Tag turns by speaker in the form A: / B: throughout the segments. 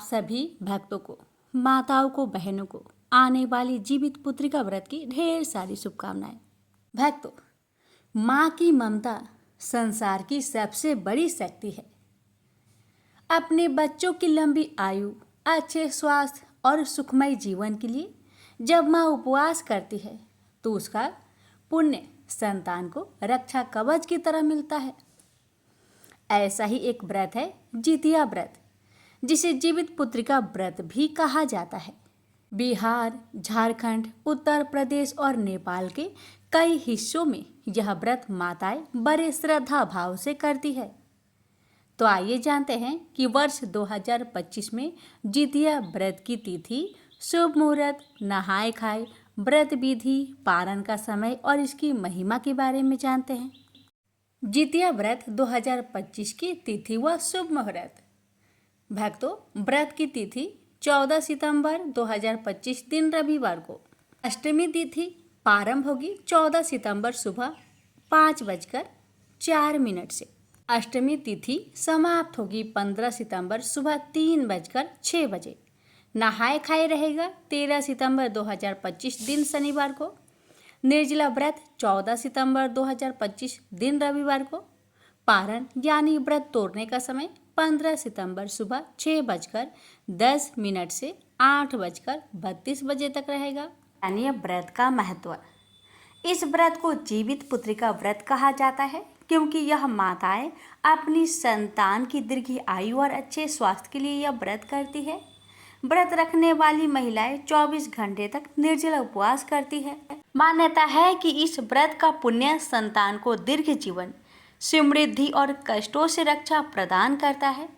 A: सभी भक्तों को, माताओं को, बहनों को आने वाली जीवित पुत्रिका व्रत की ढेर सारी शुभकामनाएं। भक्तों, माँ की ममता संसार की सबसे बड़ी शक्ति है। अपने बच्चों की लंबी आयु, अच्छे स्वास्थ्य और सुखमय जीवन के लिए जब माँ उपवास करती है तो उसका पुण्य संतान को रक्षा कवच की तरह मिलता है। ऐसा ही एक व्रत है जितिया व्रत, जिसे जीवित पुत्रिका व्रत भी कहा जाता है। बिहार, झारखंड, उत्तर प्रदेश और नेपाल के कई हिस्सों में यह व्रत माताएं बड़े श्रद्धा भाव से करती है। तो आइए जानते हैं कि वर्ष 2025 में जितिया व्रत की तिथि, शुभ मुहूर्त, नहाए खाए, व्रत विधि, पारण का समय और इसकी महिमा के बारे में जानते हैं। जितिया व्रत 2025 की तिथि व शुभ मुहूर्त। भक्तों, व्रत की तिथि 14 सितंबर 2025 दिन रविवार को। अष्टमी तिथि प्रारंभ होगी 14 सितंबर सुबह 5:04 से। अष्टमी तिथि समाप्त होगी 15 सितंबर सुबह 3:06। नहाए खाए रहेगा 13 सितंबर 2025 दिन शनिवार को। निर्जला व्रत 14 सितंबर 2025 दिन रविवार को। पारण यानी व्रत तोड़ने का समय 15 सितंबर सुबह 6:10 से 8:32 तक रहेगा। यानी व्रत का महत्व। इस व्रत को जीवित पुत्रिका व्रत कहा जाता है क्योंकि यह माताएं अपनी संतान की दीर्घ आयु और अच्छे स्वास्थ्य के लिए यह व्रत करती है। व्रत रखने वाली महिलाएं 24 घंटे तक निर्जला उपवास करती है। मान्यता है कि इस व्रत का पुण्य संतान को दीर्घ जीवन, समृद्धि और कष्टों से रक्षा प्रदान करता है।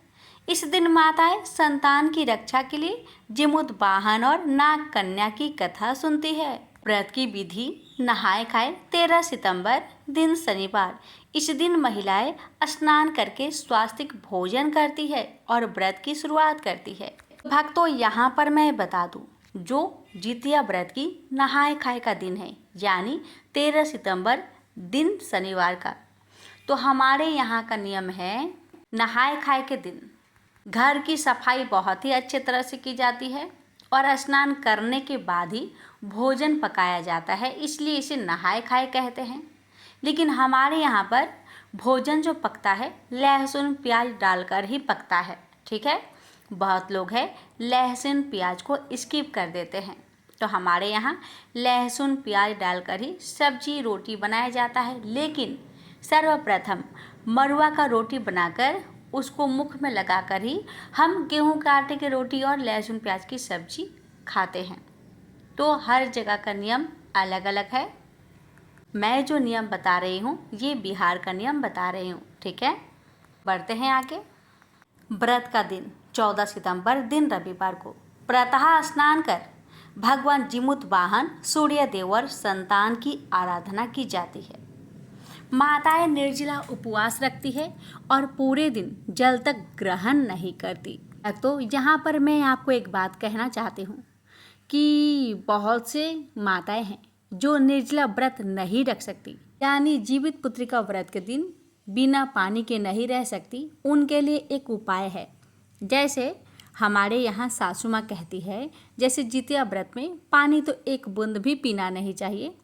A: इस दिन माताएं संतान की रक्षा के लिए जिमुत वाहन और नाग कन्या की कथा सुनती है। व्रत की विधि: नहाए खाए 13 सितंबर दिन शनिवार। इस दिन महिलाएं स्नान करके स्वास्तिक भोजन करती है और व्रत की शुरुआत करती है। भक्तों, यहाँ पर मैं बता दूं, जो जितिया व्रत की नहाए खाए का दिन है यानी 13 सितंबर दिन शनिवार का, तो हमारे यहाँ का नियम है नहाए खाए के दिन घर की सफाई बहुत ही अच्छे तरह से की जाती है और स्नान करने के बाद ही भोजन पकाया जाता है, इसलिए इसे नहाए खाए कहते हैं। लेकिन हमारे यहाँ पर भोजन जो पकता है लहसुन प्याज डालकर ही पकता है, ठीक है। बहुत लोग हैं लहसुन प्याज को स्किप कर देते हैं, तो हमारे यहाँ लहसुन प्याज डालकर ही सब्जी रोटी बनाया जाता है। लेकिन सर्वप्रथम मरुआ का रोटी बनाकर उसको मुख में लगाकर ही हम गेहूं के आटे की रोटी और लहसुन प्याज की सब्जी खाते हैं। तो हर जगह का नियम अलग अलग है। मैं जो नियम बता रही हूँ ये बिहार का नियम बता रही हूँ, ठीक है। बढ़ते हैं आगे। व्रत का दिन 14 सितंबर दिन रविवार को प्रातः स्नान कर भगवान जिमुत वाहन सूर्य देवर संतान की आराधना की जाती है। माताएं निर्जला उपवास रखती है और पूरे दिन जल तक ग्रहण नहीं करती। तो यहाँ पर मैं आपको एक बात कहना चाहती हूँ कि बहुत से माताएं हैं जो निर्जला व्रत नहीं रख सकती, यानी जीवित पुत्रिका व्रत के दिन बिना पानी के नहीं रह सकती। उनके लिए एक उपाय है। जैसे हमारे यहाँ सासू माँ कहती है, जैसे जितिया व्रत में पानी तो एक बूंद भी पीना नहीं चाहिए।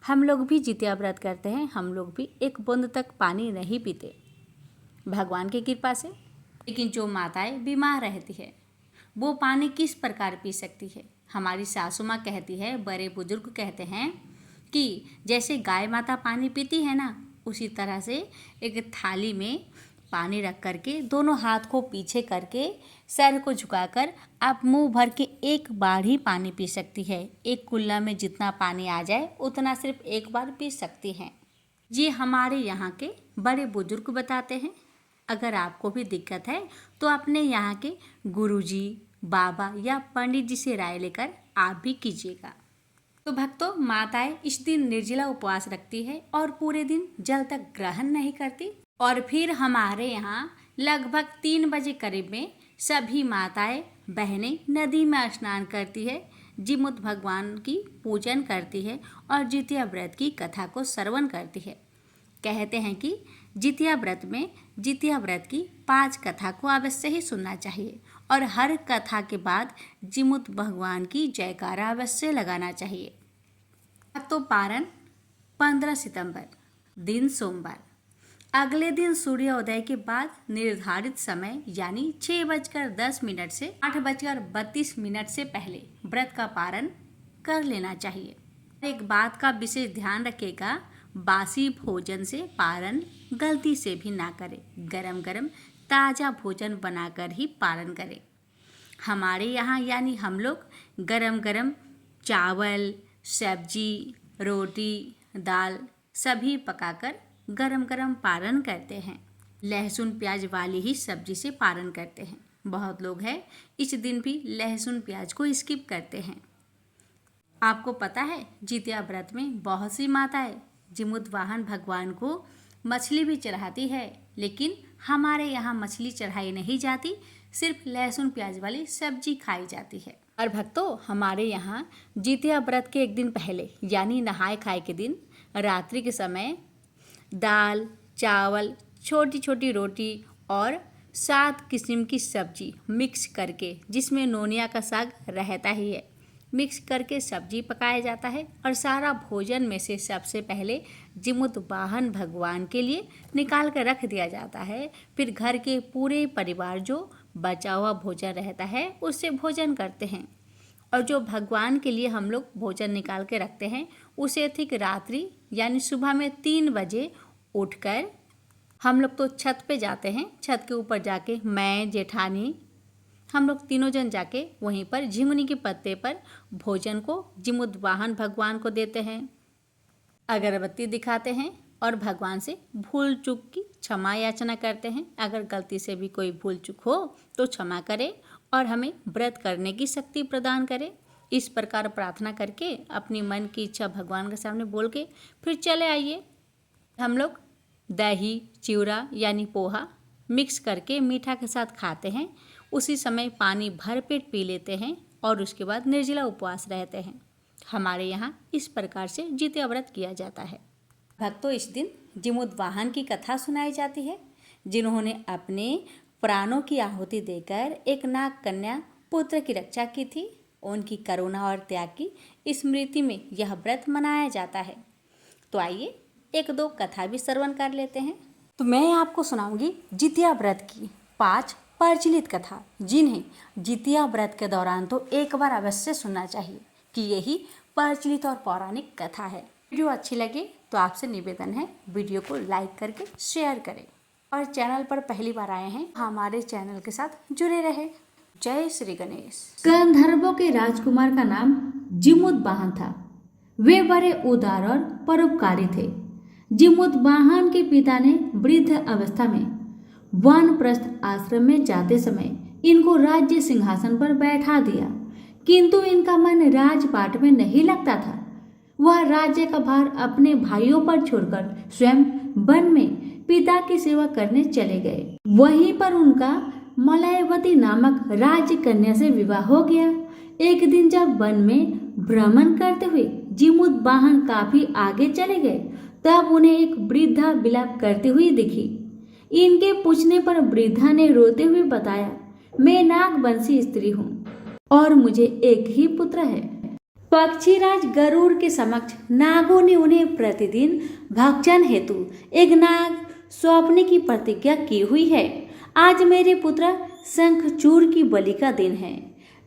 A: हम लोग भी जितिया व्रत करते हैं, हम लोग भी एक बूंद तक पानी नहीं पीते भगवान की कृपा से। लेकिन जो माताएं बीमार रहती है वो पानी किस प्रकार पी सकती है? हमारी सासू माँ कहती है, बड़े बुजुर्ग कहते हैं कि जैसे गाय माता पानी पीती है ना, उसी तरह से एक थाली में पानी रख करके दोनों हाथ को पीछे करके सर को झुकाकर आप मुंह भर के एक बार ही पानी पी सकती है। एक कुल्ला में जितना पानी आ जाए उतना सिर्फ एक बार पी सकती हैं। ये हमारे यहाँ के बड़े बुजुर्ग बताते हैं। अगर आपको भी दिक्कत है तो अपने यहाँ के गुरुजी, बाबा या पंडित जी से राय लेकर आप भी कीजिएगा। तो भक्तों, माताएं इस दिन निर्जला उपवास रखती है और पूरे दिन जल तक ग्रहण नहीं करती। और फिर हमारे यहाँ लगभग 3 बजे करीब में सभी माताएं बहनें नदी में स्नान करती है, जिमुत भगवान की पूजन करती है और जितिया व्रत की कथा को श्रवण करती है। कहते हैं कि जितिया व्रत में जितिया व्रत की 5 कथा को अवश्य ही सुनना चाहिए और हर कथा के बाद जिमुत भगवान की जयकारा अवश्य लगाना चाहिए। तो पारण 15 सितंबर, दिन सोमवार। अगले दिन सूर्योदय के बाद निर्धारित समय यानी 6:10 से 8:32 से पहले व्रत का पारण कर लेना चाहिए। एक बात का विशेष ध्यान रखिएगा, बासी भोजन से पारण गलती से भी ना करें। गरम गरम ताज़ा भोजन बनाकर ही पारण करें। हमारे यहाँ यानी हम लोग गरम गरम चावल, सब्जी, रोटी, दाल सभी पकाकर गरम गरम पारण करते हैं। लहसुन प्याज वाली ही सब्जी से पारण करते हैं। बहुत लोग हैं इस दिन भी लहसुन प्याज को स्किप करते हैं। आपको पता है जितिया व्रत में बहुत सी माताएं जिमुत वाहन भगवान को मछली भी चढ़ाती है, लेकिन हमारे यहाँ मछली चढ़ाई नहीं जाती, सिर्फ लहसुन प्याज वाली सब्जी खाई जाती है। और भक्तों, हमारे यहाँ जितिया व्रत के एक दिन पहले यानी नहाय खाए के दिन रात्रि के समय दाल, चावल, छोटी छोटी रोटी और 7 किस्म की सब्जी मिक्स करके, जिसमें नोनिया का साग रहता ही है, मिक्स करके सब्जी पकाया जाता है और सारा भोजन में से सबसे पहले जिमुत वाहन भगवान के लिए निकाल कर रख दिया जाता है। फिर घर के पूरे परिवार जो बचा हुआ भोजन रहता है उससे भोजन करते हैं। और जो भगवान के लिए हम लोग भोजन निकाल के रखते हैं उसे ठीक रात्रि यानी सुबह में 3 बजे उठकर हम लोग तो छत पे जाते हैं। छत के ऊपर जाके मैं, जेठानी, हम लोग तीनों जन जाके वहीं पर झिंगुनी के पत्ते पर भोजन को जिमुत वाहन भगवान को देते हैं, अगरबत्ती दिखाते हैं और भगवान से भूल चूक की क्षमा याचना करते हैं। अगर गलती से भी कोई भूल चूक हो तो क्षमा करे और हमें व्रत करने की शक्ति प्रदान करे। इस प्रकार प्रार्थना करके अपनी मन की इच्छा भगवान के सामने बोल के फिर चले आइए। हम लोग दही, चिवड़ा यानी पोहा मिक्स करके मीठा के साथ खाते हैं। उसी समय पानी भर पेट पी लेते हैं और उसके बाद निर्जला उपवास रहते हैं। हमारे यहाँ इस प्रकार से जितिया व्रत किया जाता है। भक्तों, इस दिन जिमुत वाहन की कथा सुनाई जाती है, जिन्होंने अपने प्राणों की आहुति देकर एक नाग कन्या पुत्र की रक्षा की थी। उनकी करुणा और त्याग की स्मृति में यह व्रत मनाया जाता है। तो आइए 1-2 कथा भी श्रवण कर लेते हैं। तो मैं आपको सुनाऊंगी जितिया व्रत की 5 प्रचलित कथा, जिन्हें जितिया व्रत के दौरान तो एक बार अवश्य सुनना चाहिए कि यही प्रचलित और पौराणिक कथा है। वीडियो अच्छी लगे तो आपसे निवेदन है वीडियो को लाइक करके शेयर करें और चैनल पर पहली बार आए हैं हमारे चैनल के साथ जुड़े रहे। जय श्री गणेश। गंधर्वों के राजकुमार का नाम जिमुत वाहन था। वे बड़े उदार और परोपकारी थे। जिमुत वाहन के पिता ने वृद्ध अवस्था में वानप्रस्थ आश्रम में जाते समय इनको राज्य सिंहासन पर बैठा दिया, किंतु इनका मन राजपाट में नहीं लगता था। वह राज्य का भार अपने भाइयों पर छोड़कर स्वयं वन में पिता की सेवा करने चले गए। वहीं पर उनका मलयवती नामक राज्य कन्या से विवाह हो गया। एक दिन जब वन में भ्रमण करते हुए जिमुत वाहन काफी आगे चले गए, तब उन्हें एक वृद्धा विलाप करती हुई दिखी। इनके पूछने पर वृद्धा ने रोते हुए बताया, मैं नागवंशी स्त्री हूँ और मुझे एक ही पुत्र है। पक्षीराज गरुड़ के समक्ष नागों ने उन्हें प्रतिदिन भक्षण हेतु एक नाग सौंपने की प्रतिज्ञा की हुई है। आज मेरे पुत्र शंखचूड़ की बलि का दिन है।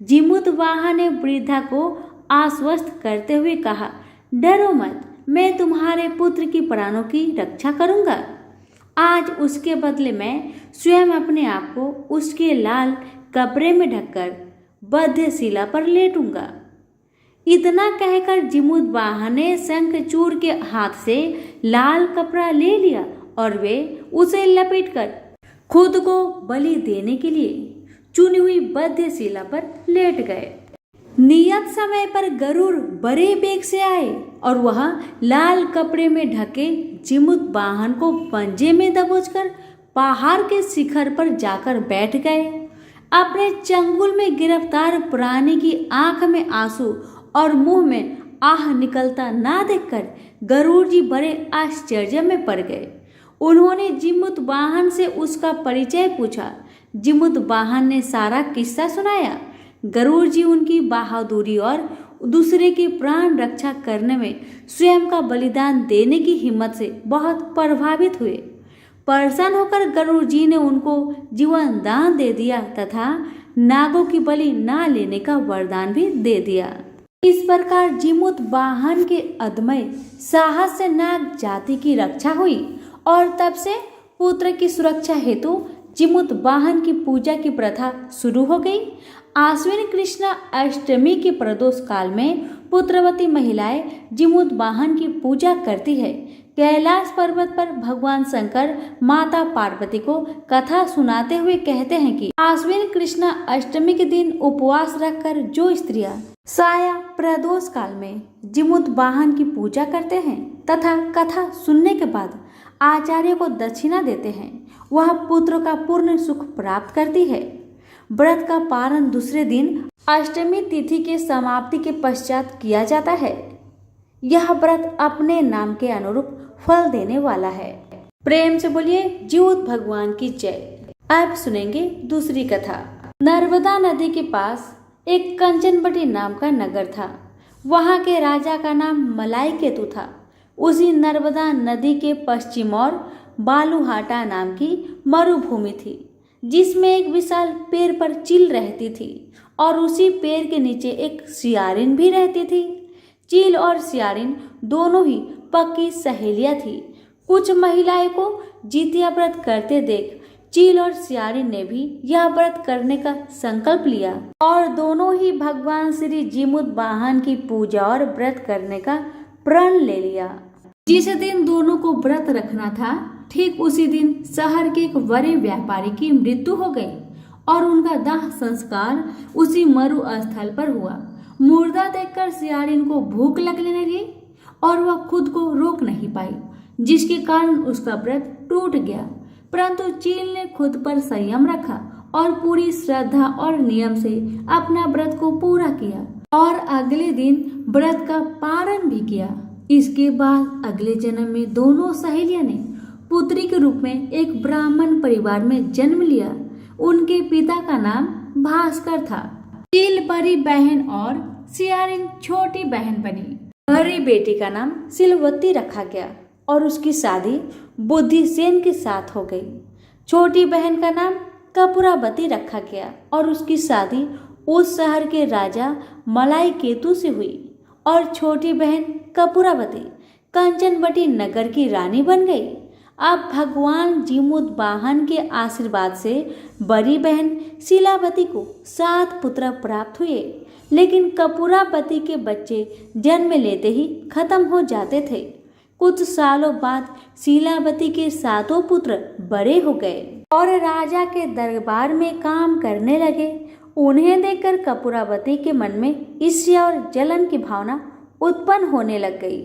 A: जिमुत वाहन ने वृद्धा को आश्वस्त करते हुए कहा, डरो मत, मैं तुम्हारे पुत्र की प्राणों की रक्षा करूंगा। आज उसके बदले मैं स्वयं अपने आप को उसके लाल कपड़े में ढककर बद्धशिला पर लेटूंगा। इतना कहकर जिमुत वाहन ने शंखचूड़ के हाथ से लाल कपड़ा ले लिया और वे उसे लपेटकर खुद को बलि देने के लिए चुनी हुई बद्धशिला पर लेट गए। नियत समय पर गरुड़ बड़े बेग से आए और वह लाल कपड़े में ढके जिमुत वाहन को पंजे में दबोचकर पहाड़ के शिखर पर जाकर बैठ गए। अपने चंगुल में गिरफ्तार प्राणी की आंख में आंसू और मुंह में आह निकलता ना देखकर गरुड़ जी बड़े आश्चर्य में पड़ गए। उन्होंने जिमुत वाहन से उसका परिचय पूछा। जिमुतवाहन ने सारा किस्सा सुनाया। गरुड़ जी उनकी बहादुरी और दूसरे की प्राण रक्षा करने में स्वयं का बलिदान देने की हिम्मत से बहुत प्रभावित हुए। प्रसन्न होकर गरुड़ जी ने उनको जीवन दान दे दिया तथा नागों की बलि ना लेने का वरदान भी दे दिया। इस प्रकार जिमुतवाहन के अदम्य साहस से नाग जाति की रक्षा हुई और तब से पुत्र की सुरक्षा हेतु जिमुतवाहन की पूजा की प्रथा शुरू हो गई। आश्विन कृष्ण अष्टमी के प्रदोष काल में पुत्रवती महिलाएं जिमुतवाहन की पूजा करती है। कैलाश पर्वत पर भगवान शंकर माता पार्वती को कथा सुनाते हुए कहते हैं कि आश्विन कृष्ण अष्टमी के दिन उपवास रखकर जो स्त्रियां साया प्रदोष काल में जिमुतवाहन की पूजा करते हैं तथा कथा सुनने के बाद आचार्य को दक्षिणा देते हैं, वह पुत्र का पूर्ण सुख प्राप्त करती है। व्रत का पारण दूसरे दिन अष्टमी तिथि के समाप्ति के पश्चात किया जाता है। यह व्रत अपने नाम के अनुरूप फल देने वाला है। प्रेम से बोलिए जिउत भगवान की जय। अब सुनेंगे दूसरी कथा। नर्मदा नदी के पास एक कंचनबटी नाम का नगर था। वहां के राजा का नाम मलाई केतु था। उसी नर्मदा नदी के पश्चिम और बालूहाटा नाम की मरुभूमि थी, जिसमें एक विशाल पेड़ पर चील रहती थी और उसी पेड़ के नीचे एक सियारिन भी रहती थी। चील और सियारिन दोनों ही पक्की सहेलियां थी। कुछ महिलाएं को जितिया व्रत करते देख चील और सियारिन ने भी यह व्रत करने का संकल्प लिया और दोनों ही भगवान श्री जिमुतवाहन की पूजा और व्रत करने का प्रण ले लिया। जिस दिन दोनों को व्रत रखना था, ठीक उसी दिन शहर के एक बड़े व्यापारी की मृत्यु हो गई और उनका दाह संस्कार उसी मरु स्थल पर हुआ। मुर्दा देखकर सियारिन को भूख लगने लगी और वह खुद को रोक नहीं पाई, जिसके कारण उसका व्रत टूट गया। परंतु चील ने खुद पर संयम रखा और पूरी श्रद्धा और नियम से अपना व्रत को पूरा किया और अगले दिन व्रत का पारण भी किया। इसके बाद अगले जन्म में दोनों सहेलियों ने पुत्री के रूप में एक ब्राह्मण परिवार में जन्म लिया। उनके पिता का नाम भास्कर था। चील बड़ी बहन और सियारिन छोटी बहन बनी। बड़ी बेटी का नाम सिलवती रखा गया और उसकी शादी बुद्धिसेन के साथ हो गई। छोटी बहन का नाम कपूरावती रखा गया और उसकी शादी उस शहर के राजा मलाई केतु से हुई और छोटी बहन कपूरावती कंचनबटी नगर की रानी बन गई। अब भगवान जिमुतवाहन के आशीर्वाद से बड़ी बहन शिलावती को 7 पुत्र प्राप्त हुए, लेकिन कपूरावती के बच्चे जन्म लेते ही खत्म हो जाते थे। कुछ सालों बाद शिलावती के 7 पुत्र बड़े हो गए और राजा के दरबार में काम करने लगे। उन्हें देखकर कपूरावती के मन में ईर्ष्या और जलन की भावना उत्पन्न होने लग गई।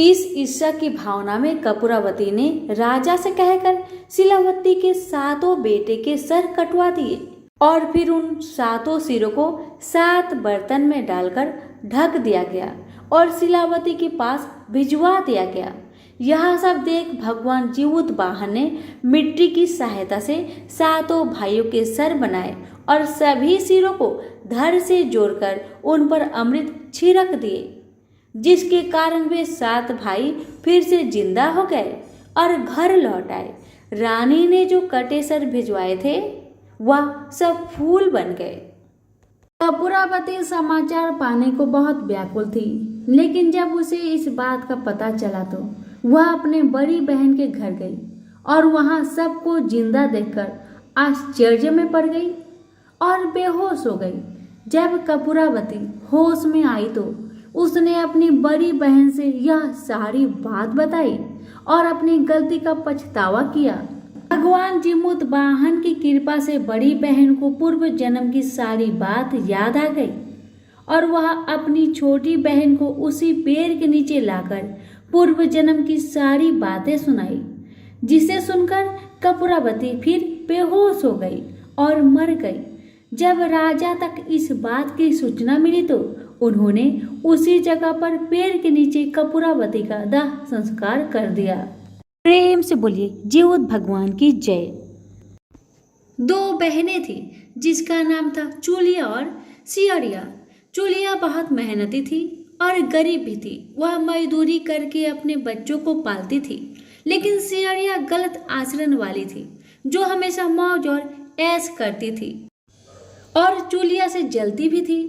A: इस ईर्ष्या की भावना में कपूरावती ने राजा से कहकर शिलावती के 7 बेटे के सर कटवा दिए और फिर उन 7 सिरों को 7 बर्तन में डालकर ढक दिया गया और शिलावती के पास भिजवा दिया गया। यह सब देख भगवान जिमुतवाहन ने मिट्टी की सहायता से 7 भाइयों के सर बनाए और सभी सिरों को धड़ से जोड़कर उन पर अमृत छिड़क दिए, जिसके कारण वे 7 भाई फिर से जिंदा हो गए और घर लौट आए। रानी ने जो कटे सर भिजवाए थे वह सब फूल बन गए। कपूरावती समाचार पाने को बहुत व्याकुल थी, लेकिन जब उसे इस बात का पता चला तो वह अपने बड़ी बहन के घर गई और वहां सबको जिंदा देखकर आश्चर्य में पड़ गई और बेहोश हो गई। जब कपूरावती होश में आई तो उसने अपनी बड़ी बहन से यह सारी बात बताई और अपनी गलती का पछतावा किया। भगवान जिमुतवाहन की कृपा से बड़ी बहन को पूर्व जन्म की सारी बात याद आ गई और वह अपनी छोटी बहन को उसी पेड़ के नीचे लाकर पूर्व जन्म की सारी बातें सुनाई, जिसे सुनकर कपूरावती फिर बेहोश हो गई और मर गई। जब राजा तक इस बात की सूचना मिली तो उन्होंने उसी जगह पर पेड़ के नीचे कपूरावती का दाह संस्कार कर दिया। प्रेम से बोलिए जिउत भगवान की जय। दो बहनें थी जिसका नाम था चूलिया और सियरिया। चूलिया बहुत मेहनती थी और गरीब भी थी। वह मजदूरी करके अपने बच्चों को पालती थी। लेकिन सियरिया गलत आचरण वाली थी, जो हमेशा मौज और ऐश करती थी और चूलिया से जलती भी थी।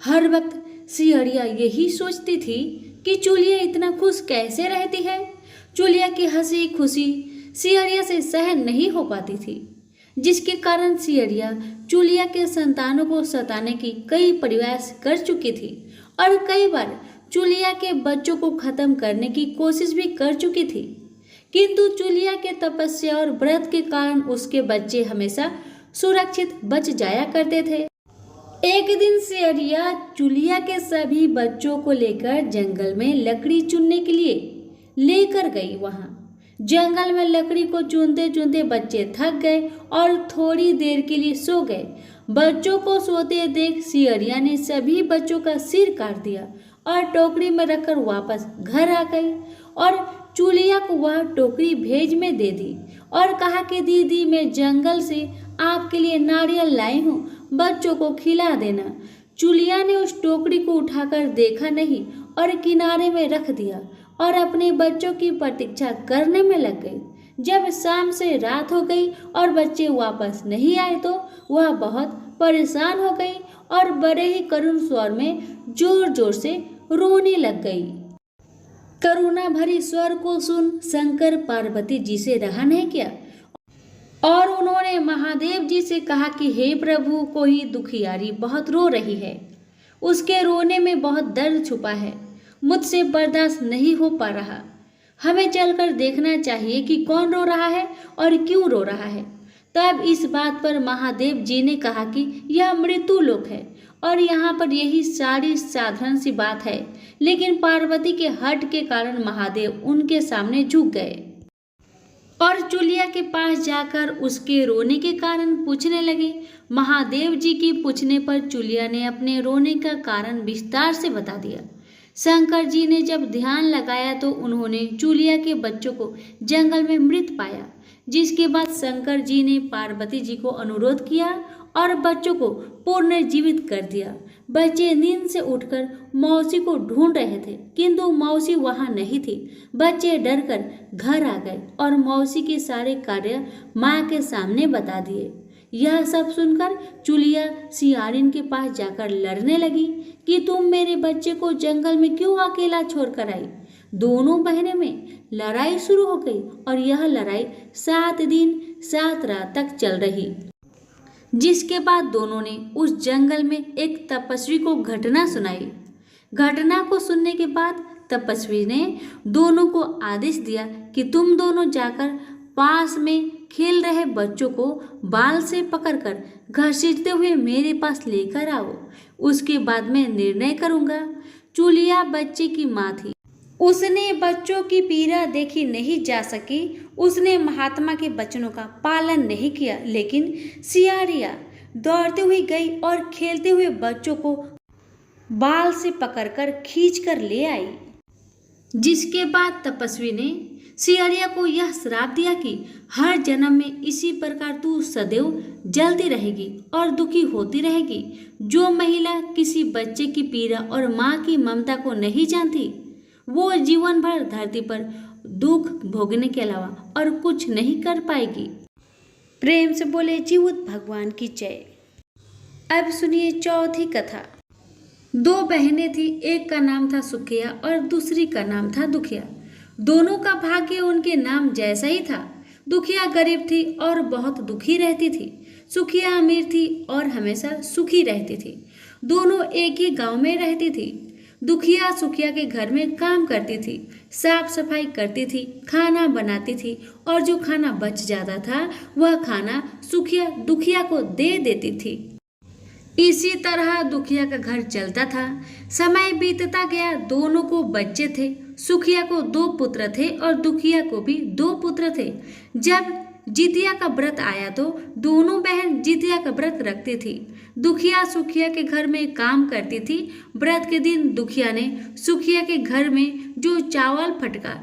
A: हर वक्त सियरिया यही सोचती थी कि चूलिया इतना खुश कैसे रहती है। चूलिया की हंसी खुशी सियरिया से सहन नहीं हो पाती थी, जिसके कारण सियरिया चूलिया के संतानों को सताने की कई प्रयास कर चुकी थी और कई बार चूलिया के बच्चों को खत्म करने की कोशिश भी कर चुकी थी। किंतु चूलिया के तपस्या और व्रत के कारण उसके बच्चे हमेशा सुरक्षित बच जाया करते थे। एक दिन सियरिया चूलिया के सभी बच्चों को लेकर जंगल में लकड़ी चुनने के लिए लेकर गई। वहां जंगल में लकड़ी को चुनते चुनते बच्चे थक गए और थोड़ी देर के लिए सो गए। बच्चों को सोते देख सियरिया ने सभी बच्चों का सिर काट दिया और टोकरी में रखकर वापस घर आ गई और चूलिया को वह टोकरी भेज में दे दी और कहा कि दीदी, मैं जंगल से आपके लिए नारियल लाई हूँ, बच्चों को खिला देना। चूलिया ने उस टोकरी को उठाकर देखा नहीं और किनारे में रख दिया और अपने बच्चों की प्रतीक्षा करने में लग गई। जब शाम से रात हो गई और बच्चे वापस नहीं आए तो वह बहुत परेशान हो गई और बड़े ही करुण स्वर में जोर जोर से रोने लग गई। करुणा भरी स्वर को सुन शंकर पार्वती जी से रहा नहीं किया और उन्होंने महादेव जी से कहा कि हे प्रभु, कोई दुखियारी बहुत रो रही है, उसके रोने में बहुत दर्द छुपा है, मुझसे बर्दाश्त नहीं हो पा रहा। हमें चलकर देखना चाहिए कि कौन रो रहा है और क्यों रो रहा है। तब इस बात पर महादेव जी ने कहा कि यह मृत्यु लोक है और यहाँ पर यही सारी साधारण सी बात है। लेकिन पार्वती के हठ के कारण महादेव उनके सामने झुक गए और चूलिया के पास जाकर उसके रोने के कारण पूछने लगे। महादेव जी की पूछने पर चूलिया ने अपने रोने का कारण विस्तार से बता दिया। शंकर जी ने जब ध्यान लगाया तो उन्होंने चूलिया के बच्चों को जंगल में मृत पाया, जिसके बाद शंकर जी ने पार्वती जी को अनुरोध किया और बच्चों को पुनर्जीवित कर दिया। बच्चे नींद से उठकर मौसी को ढूंढ रहे थे, किंतु मौसी वहां नहीं थी। बच्चे डरकर घर आ गए और मौसी के सारे कार्य माँ के सामने बता दिए। यह सब सुनकर चूलिया सियारिन के पास जाकर लड़ने लगी कि तुम मेरे बच्चे को जंगल में क्यों अकेला छोड़कर आई। दोनों बहनें में लड़ाई शुरू हो गई और यह लड़ाई 7 दिन 7 रात तक चल रही, जिसके बाद दोनों ने उस जंगल में एक तपस्वी को घटना सुनाई। घटना को सुनने के बाद तपस्वी ने दोनों को आदेश दिया कि तुम दोनों जाकर पास में खेल रहे बच्चों को बाल से पकड़कर घसीटते हुए मेरे पास लेकर आओ, उसके बाद मैं निर्णय करूंगा। चूलिया बच्चे की माँ थी, उसने बच्चों की पीड़ा देखी नहीं जा सकी। उसने महात्मा के वचनों का पालन नहीं किया, लेकिन सियारिया दौड़ती हुई गई और खेलते हुए बच्चों को बाल से पकड़कर खींचकर ले आई। जिसके बाद तपस्वी ने सियारिया को यह श्राप दिया कि हर जन्म में इसी प्रकार तू सदैव जलती रहेगी और दुखी होती रहेगी। जो महिला किसी बच्चे की पीड़ा और माँ की ममता को नहीं जानती, वो जीवन भर धरती पर दुख भोगने के अलावा और कुछ नहीं कर पाएगी। प्रेम से बोले जीवत भगवान की जय। अब सुनिए चौथी कथा। 2 बहनें थी, एक का नाम था सुखिया और दूसरी का नाम था दुखिया। दोनों का भाग्य उनके नाम जैसा ही था। दुखिया गरीब थी और बहुत दुखी रहती थी। सुखिया अमीर थी और हमेशा सुखी रहती थी। दोनों एक ही गांव में रहती थी। दुखिया सुखिया के घर में काम करती थी, साफ सफाई करती थी, खाना बनाती थी और जो खाना बच जाता था वह खाना सुखिया दुखिया को दे देती थी। इसी तरह दुखिया का घर चलता था। समय बीतता गया, दोनों को बच्चे थे। सुखिया को 2 पुत्र थे और दुखिया को भी 2 पुत्र थे। जब जितिया का व्रत आया तो दोनों बहन जितिया का व्रत रखती थी। दुखिया सुखिया के घर में काम करती थी। व्रत के दिन दुखिया ने सुखिया के घर में जो चावल फटका,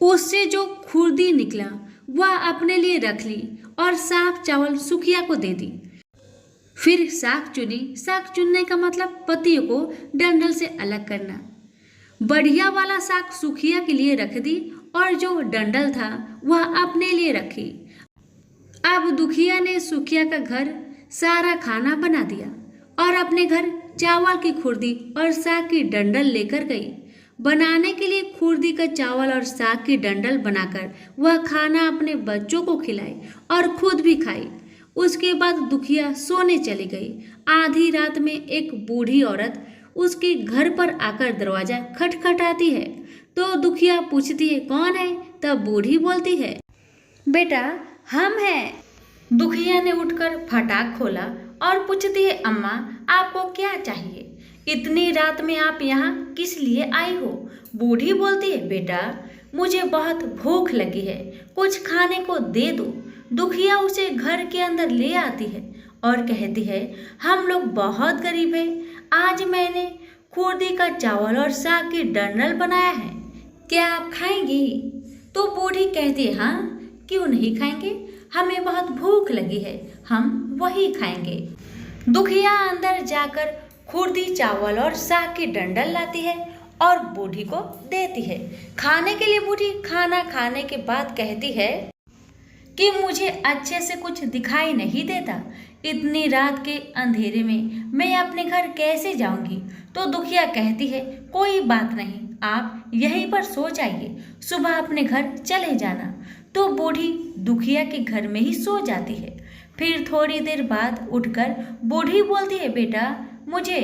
A: उससे जो खुर्दी निकला वह अपने लिए रख ली और साफ चावल सुखिया को दे दी। फिर साग चुनी। साग चुनने का मतलब पत्तियों को डंठल से अलग करना। बढ़िया वाला साग सुखिया के लिए रख दी और जो डंठल था वह अपने लिए रखी। अब दुखिया ने सुखिया का घर सारा खाना बना दिया और अपने घर चावल की खुर्दी और साग की डंठल लेकर गई। बनाने के लिए खुर्दी का चावल और साग की डंठल बनाकर वह खाना अपने बच्चों को खिलाई और खुद भी खाई। उसके बाद दुखिया सोने चली गई। आधी रात में एक बूढ़ी औरत उसके घर पर आकर दरवाजा खटखटाती है तो दुखिया पूछती है, कौन है? तब बूढ़ी बोलती है, बेटा हम हैं। दुखिया ने उठकर फटाक खोला और पूछती है, अम्मा आपको क्या चाहिए? इतनी रात में आप यहाँ किस लिए आई हो? बूढ़ी बोलती है, बेटा मुझे बहुत भूख लगी है, कुछ खाने को दे दो। दुखिया उसे घर के अंदर ले आती है और कहती है, हम लोग बहुत गरीब हैं, आज मैंने खुर्दी का चावल और साग की डंठल बनाया है, क्या आप खाएंगी? तो बूढ़ी कहती है, हाँ क्यों नहीं खाएंगे, हमें बहुत भूख लगी है, हम वही खाएंगे। दुखिया अंदर जाकर खुर्दी चावल और साग की डंठल लाती है और बूढ़ी को देती है। खाने के लिए बूढ़ी खाना खाने के बाद कहती है कि मुझे अच्छे से कुछ दिखाई नहीं देता, इतनी रात के अंधेरे में मैं अपने घर कैसे जाऊंगी? तो दुखिया कहती है, कोई बात नहीं, आप यहीं पर सो जाइए, सुबह अपने घर चले जाना। तो बूढ़ी दुखिया के घर में ही सो जाती है। फिर थोड़ी देर बाद उठकर बूढ़ी बोलती है, बेटा मुझे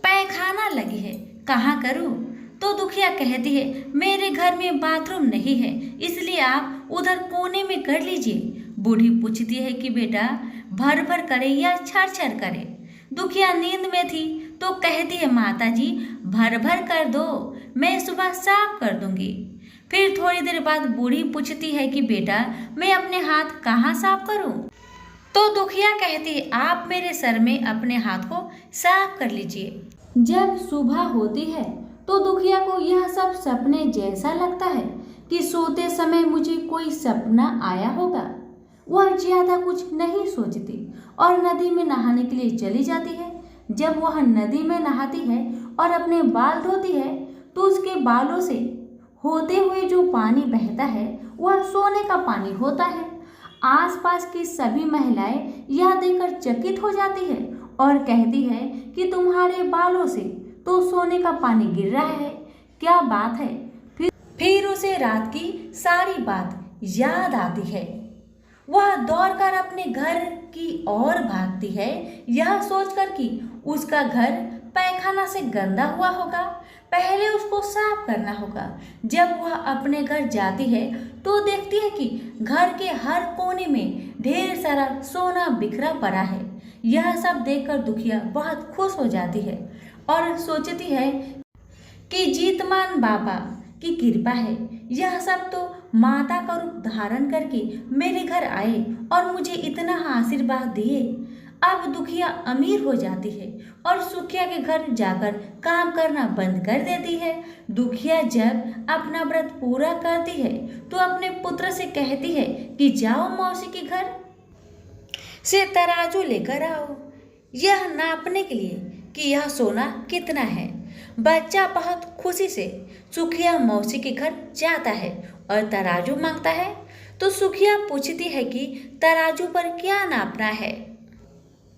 A: पैखाना लगी है, कहाँ करूँ? तो दुखिया कहती है, मेरे घर में बाथरूम नहीं है, इसलिए आप उधर कोने में कर लीजिए। बूढ़ी पूछती है कि बेटा भर भर करे या छर छर करे? दुखिया नींद में थी तो कहती है, माता जी भर भर कर दो, मैं सुबह साफ कर दूंगी। फिर थोड़ी देर बाद बूढ़ी पूछती है कि बेटा मैं अपने हाथ कहाँ साफ करूं? तो दुखिया कहती है, आप मेरे सर में अपने हाथ को साफ कर लीजिए। जब सुबह होती है तो दुखिया को यह सब सपने जैसा लगता है कि सोते समय मुझे कोई सपना आया होगा। वह ज्यादा कुछ नहीं सोचती और नदी में नहाने के लिए चली जाती है। जब वह नदी में नहाती है और अपने बाल धोती है तो उसके बालों से होते हुए जो पानी बहता है वह सोने का पानी होता है। आसपास की सभी महिलाएं यह देखकर चकित हो जाती है और कहती है कि तुम्हारे बालों से तो सोने का पानी गिर रहा है, क्या बात है? फिर उसे रात की सारी बात याद आती है। वह दौड़कर अपने घर की ओर भागती है, यह सोचकर कि उसका घर पैखाना से गंदा हुआ होगा, पहले उसको साफ करना होगा। जब वह अपने घर जाती है तो देखती है कि घर के हर कोने में ढेर सारा सोना बिखरा पड़ा है। यह सब देखकर दुखिया बहुत खुश हो जाती है और सोचती है कि जीतमान बाबा की कृपा है, यह सब तो माता का रूप धारण करके मेरे घर आए और मुझे इतना आशीर्वाद दिए। अब दुखिया अमीर हो जाती है और सुखिया के घर जाकर काम करना बंद कर देती है। दुखिया जब अपना व्रत पूरा करती है तो अपने पुत्र से कहती है कि जाओ मौसी के घर से तराजू लेकर आओ, यह नापने के लिए कि यह सोना कितना है। बच्चा बहुत खुशी से सुखिया मौसी के घर जाता है और तराजू मांगता है। तो सुखिया पूछती है कि तराजू पर क्या नापना है?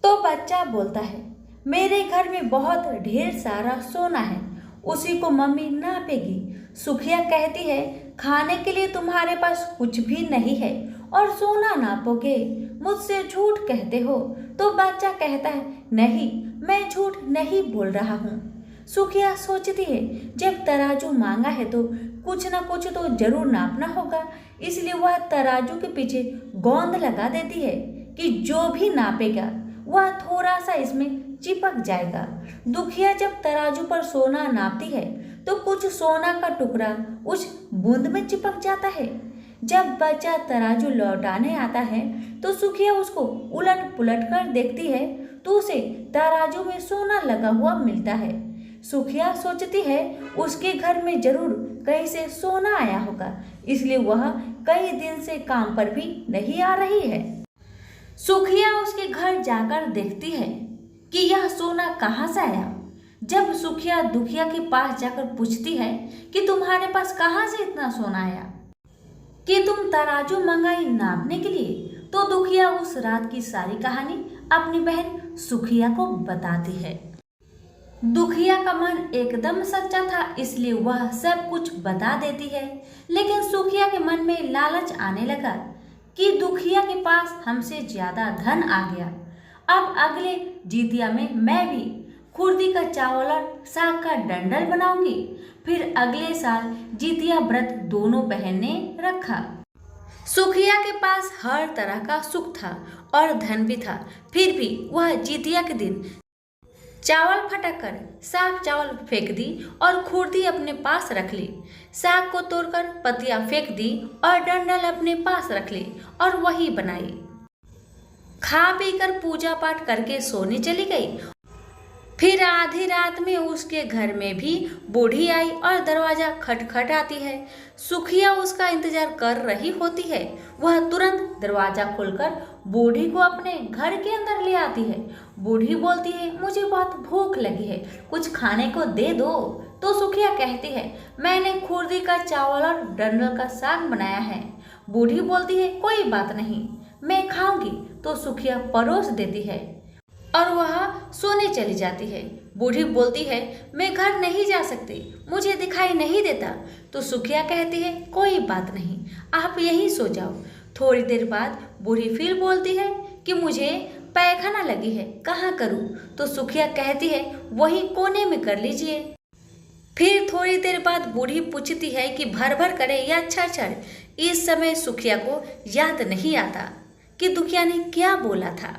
A: तो बच्चा बोलता है, मेरे घर में बहुत ढेर सारा सोना है, उसी को मम्मी नापेगी। सुखिया कहती है, खाने के लिए तुम्हारे पास कुछ भी नहीं है और सोना नापोगे, मुझसे झूठ कहते हो। तो बच्चा कहता है, नहीं मैं झूठ नहीं बोल रहा हूँ। सुखिया सोचती है, जब तराजू मांगा है तो कुछ न कुछ तो जरूर नापना होगा, इसलिए वह तराजू के पीछे गोंद लगा देती है कि जो भी नापेगा वह थोड़ा सा इसमें चिपक जाएगा। दुखिया जब तराजू पर सोना नापती है तो कुछ सोना का टुकड़ा उस बूंद में चिपक जाता है। जब बच्चा तराजू लौटाने आता है तो सुखिया उसको उलट पुलट कर देखती है तो उसे तराजू में सोना लगा हुआ मिलता है। सुखिया सोचती है उसके घर में जरूर कहीं से सोना आया होगा, इसलिए वह कई दिन से काम पर भी नहीं आ रही है। सुखिया उसके घर जाकर देखती है कि यह सोना कहाँ से आया। जब सुखिया दुखिया के पास जाकर पूछती है कि तुम्हारे पास कहाँ से इतना सोना आया, कि तुम तराजू मंगाई नापने के लिए, तो दुखिया उस रात की सारी कहानी अपनी बहन सुखिया को बताती है। दुखिया का मन एकदम सच्चा था, इसलिए वह सब कुछ बता देती है। लेकिन सुखिया के मन में लालच आने लगा कि दुखिया के पास हमसे ज्यादा धन आ गया। अब अगले जितिया में मैं भी खुर्दी का चावल और साग का डंडल बनाऊंगी। फिर अगले साल जितिया व्रत दोनों बहन ने रखा। सुखिया के पास हर तरह का सुख था और धन भी था, फिर भी वह जितिया के दिन चावल फटक कर साग चावल फेंक दी और खुर्दी अपने पास रख ली। साग को तोड़कर पतिया फेंक दी और डंडल अपने पास रख ली और वही बनाई। खा पी कर पूजा पाठ करके सोने चली गई। फिर आधी रात में उसके घर में भी बूढ़ी आई और दरवाजा खटखटाती है। सुखिया उसका इंतजार कर रही होती है। वह तुरंत दरवाजा खोलकर बूढ़ी को अपने घर के अंदर ले आती है। बूढ़ी बोलती है, मुझे बहुत भूख लगी है, कुछ खाने को दे दो। तो सुखिया कहती है, मैंने खुर्दी का चावल और डंडल का साग बनाया है। बूढ़ी बोलती है, कोई बात नहीं, मैं खाऊंगी। तो सुखिया परोस देती है और वह सोने चली जाती है। बूढ़ी बोलती है, मैं घर नहीं जा सकती, मुझे दिखाई नहीं देता। तो सुखिया कहती है, कोई बात नहीं, आप यहीं सो जाओ। थोड़ी देर बाद बूढ़ी फिर बोलती है कि मुझे पैखाना लगी है, कहाँ करूँ? तो सुखिया कहती है, वही कोने में कर लीजिए। फिर थोड़ी देर बाद बूढ़ी पूछती है कि भर भर करे या छर। इस समय सुखिया को याद नहीं आता कि दुखिया ने क्या बोला था।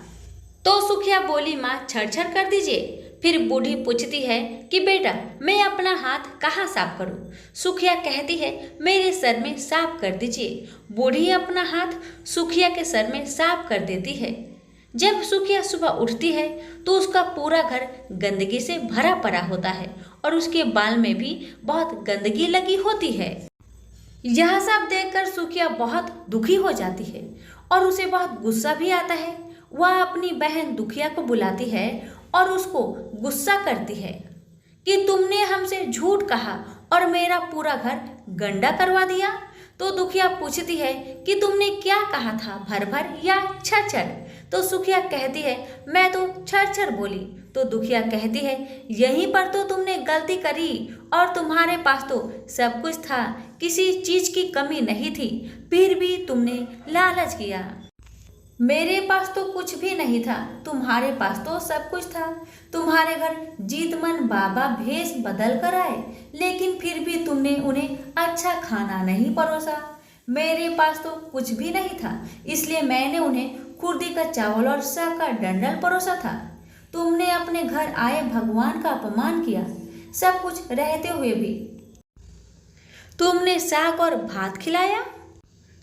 A: तो सुखिया बोली, माँ छर कर दीजिए। फिर बूढ़ी पूछती है कि बेटा मैं अपना हाथ कहाँ साफ करूँ? सुखिया कहती है, मेरे सर में साफ कर दीजिए। बूढ़ी अपना हाथ सुखिया के सर में साफ कर देती है। जब सुखिया सुबह उठती है तो उसका पूरा घर गंदगी से भरा पड़ा होता है और उसके बाल में भी बहुत गंदगी लगी होती है। यह सब देखकर सुखिया बहुत दुखी हो जाती है और उसे बहुत गुस्सा भी आता है। वह अपनी बहन दुखिया को बुलाती है और उसको गुस्सा करती है कि तुमने हमसे झूठ कहा और मेरा पूरा घर गंदा करवा दिया। तो दुखिया पूछती है कि तुमने क्या कहा था, भर भर या छर? तो सुखिया कहती है, मैं तो छर बोली। तो दुखिया कहती है, यहीं पर तो तुमने गलती करी और तुम्हारे पास तो सब कुछ था, किसी चीज की कमी नहीं थी, फिर भी तुमने लालच किया। मेरे पास तो कुछ भी नहीं था, तुम्हारे पास तो सब कुछ था। तुम्हारे घर जीतमन बाबा भेष बदल कर आए, लेकिन फिर भी तुमने उन्हें अच्छा खाना नहीं परोसा। मेरे पास तो कुछ भी नहीं था, इसलिए मैंने उन्हें खुर्दी का चावल और साग का डंडल परोसा था। तुमने अपने घर आए भगवान का अपमान किया। सब कुछ रहते हुए भी तुमने साग और भात खिलाया।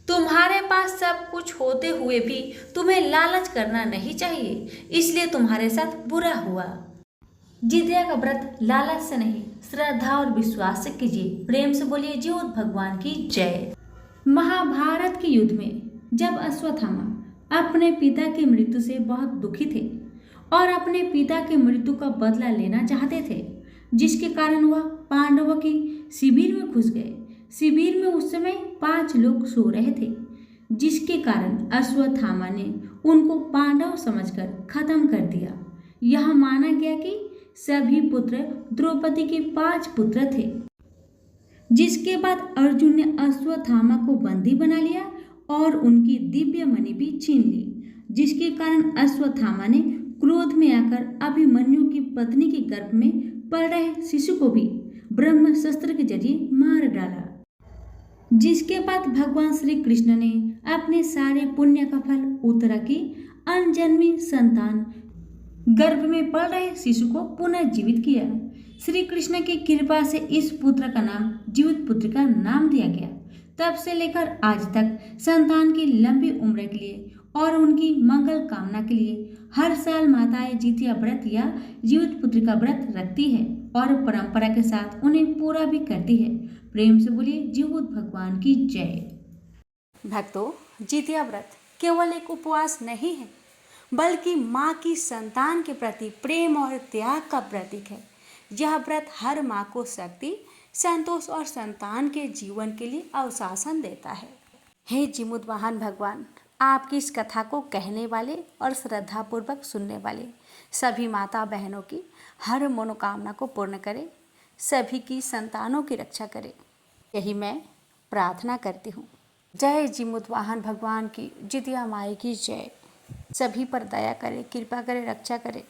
A: तुम्हारे पास सब कुछ होते हुए भी तुम्हें लालच करना नहीं चाहिए, इसलिए तुम्हारे साथ बुरा हुआ। जितिया का व्रत लालच से नहीं, श्रद्धा और विश्वास से कीजिए। प्रेम से बोलिए जीवत भगवान की जय। महाभारत के युद्ध में जब अश्वत्थामा अपने पिता की मृत्यु से बहुत दुखी थे और अपने पिता की मृत्यु का बदला लेना चाहते थे, जिसके कारण वह पांडवों की शिविर में घुस गए। शिविर में उस समय 5 लोग सो रहे थे, जिसके कारण अश्वत्थामा ने उनको पांडव समझकर खत्म कर दिया। यह माना गया कि सभी पुत्र द्रौपदी के 5 पुत्र थे। जिसके बाद अर्जुन ने अश्वत्थामा को बंदी बना लिया और उनकी दिव्य मणि भी छीन ली, जिसके कारण अश्वत्थामा ने क्रोध में आकर अभिमन्यु की पत्नी के गर्भ में पल रहे शिशु को भी ब्रह्मास्त्र के जरिए मार डाला। जिसके बाद भगवान श्री कृष्ण ने अपने सारे पुण्य का फल उत्तरा की अनजन्मी संतान गर्भ में पल रहे शिशु को पुनः जीवित किया। श्री कृष्ण की कृपा से इस पुत्र का नाम जीवित पुत्र का नाम दिया गया। तब से लेकर आज तक संतान की लंबी उम्र के लिए और उनकी मंगल कामना के लिए हर साल माताएं जितिया व्रत या जीवित पुत्र का व्रत रखती है और परंपरा के साथ उन्हें पूरा भी करती है। प्रेम से बोलिए जीवत भगवान की जय। भक्तों, जितिया व्रत केवल एक उपवास नहीं है, बल्कि माँ की संतान के प्रति प्रेम और त्याग का प्रतीक है। यह व्रत हर माँ को शक्ति, संतोष और संतान के जीवन के लिए अवशासन देता है। हे जिमुद्वाहन भगवान, आपकी इस कथा को कहने वाले और श्रद्धापूर्वक सुनने वाले सभी माता बहनों की हर मनोकामना को पूर्ण करे, सभी की संतानों की रक्षा करे, यही मैं प्रार्थना करती हूँ। जय जिमुद्वाहन भगवान की, जितिया माई की जय। सभी पर दया करे, कृपा करे, रक्षा करे।